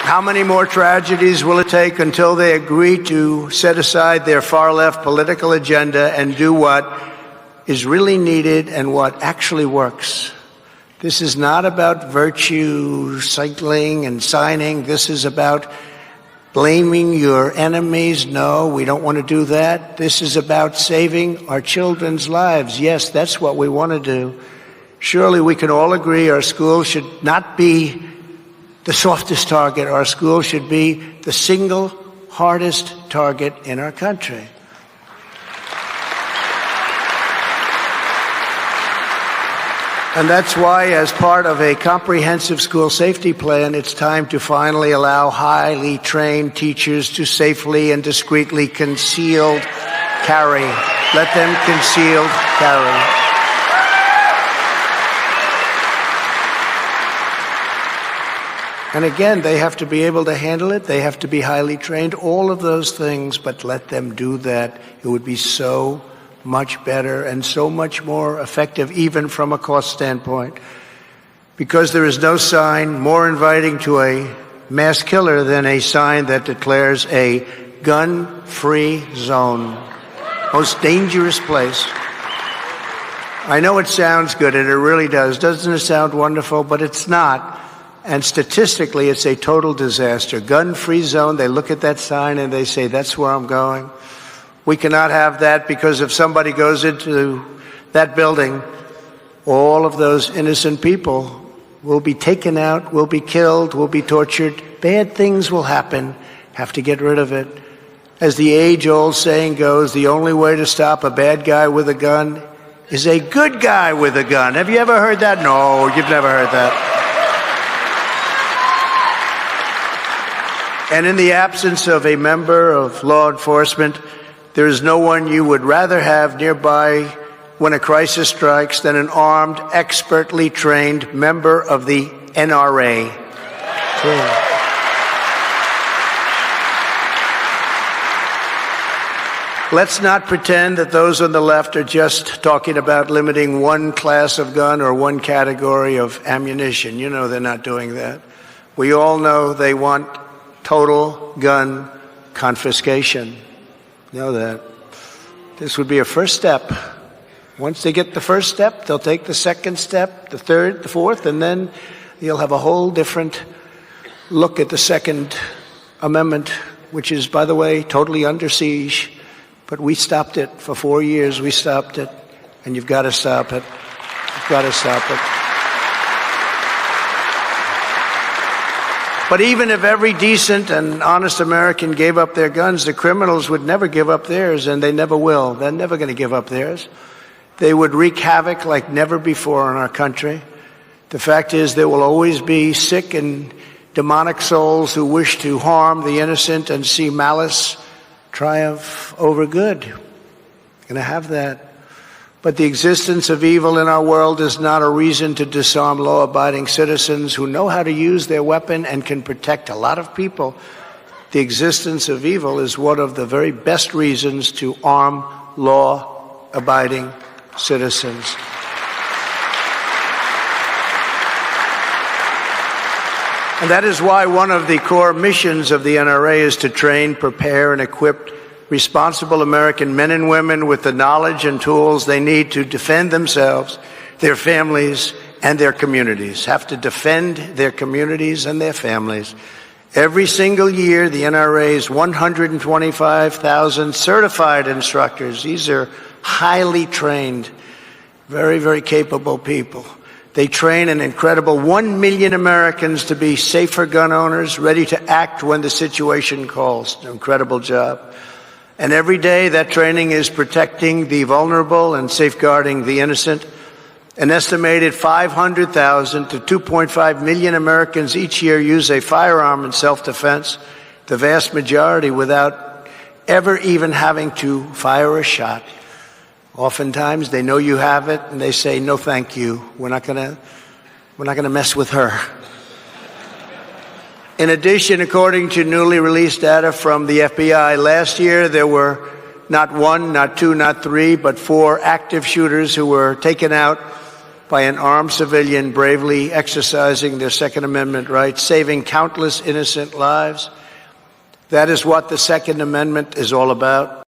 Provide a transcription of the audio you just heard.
How many more tragedies will it take until they agree to set aside their far-left political agenda and do what is really needed and what actually works? This is not about virtue signaling and signing. This is about blaming your enemies. No, we don't want to do that. This is about saving our children's lives. Yes, that's what we want to do. Surely we can all agree our school should not be the softest target. Our school should be the single hardest target in our country. And that's why, as part of a comprehensive school safety plan, it's time to finally allow highly trained teachers to safely and discreetly concealed carry. Let them concealed carry. And again, they have to be able to handle it. They have to be highly trained, all of those things, but let them do that. It would be so much better and so much more effective, even from a cost standpoint. Because there is no sign more inviting to a mass killer than a sign that declares a gun-free zone. Most dangerous place. I know it sounds good, and it really does. Doesn't it sound wonderful? But it's not. And statistically, it's a total disaster. Gun-free zone, they look at that sign and they say, that's where I'm going. We cannot have that, because if somebody goes into that building, all of those innocent people will be taken out, will be killed, will be tortured. Bad things will happen. Have to get rid of it. As the age-old saying goes, the only way to stop a bad guy with a gun is a good guy with a gun. Have you ever heard that? No, you've never heard that. And in the absence of a member of law enforcement, there is no one you would rather have nearby when a crisis strikes than an armed, expertly trained member of the NRA. Let's not pretend that those on the left are just talking about limiting one class of gun or one category of ammunition. You know they're not doing that. We all know they want total gun confiscation. You know that. This would be a first step. Once they get the first step, they'll take the second step, the third, the fourth, and then you'll have a whole different look at the Second Amendment, which is, by the way, totally under siege. But we stopped it for 4 years. We stopped it, and you've got to stop it. You've got to stop it. But even if every decent and honest American gave up their guns, the criminals would never give up theirs, and they never will. They're never going to give up theirs. They would wreak havoc like never before in our country. The fact is, there will always be sick and demonic souls who wish to harm the innocent and see malice triumph over good. Going to have that. But the existence of evil in our world is not a reason to disarm law-abiding citizens who know how to use their weapon and can protect a lot of people. The existence of evil is one of the very best reasons to arm law-abiding citizens. And that is why one of the core missions of the NRA is to train, prepare, and equip responsible American men and women with the knowledge and tools they need to defend themselves, their families, and their communities. Have to defend their communities and their families. Every single year, the NRA's 125,000 certified instructors, these are highly trained, very, very capable people. They train an incredible 1 million Americans to be safer gun owners, ready to act when the situation calls. An incredible job. And every day that training is protecting the vulnerable and safeguarding the innocent. An estimated 500,000 to 2.5 million Americans each year use a firearm in self-defense, the vast majority without ever even having to fire a shot. Oftentimes they know you have it and they say, no thank you, we're not gonna mess with her. In addition, according to newly released data from the FBI, last year there were not one, not two, not three, but 4 active shooters who were taken out by an armed civilian bravely exercising their Second Amendment rights, saving countless innocent lives. That is what the Second Amendment is all about.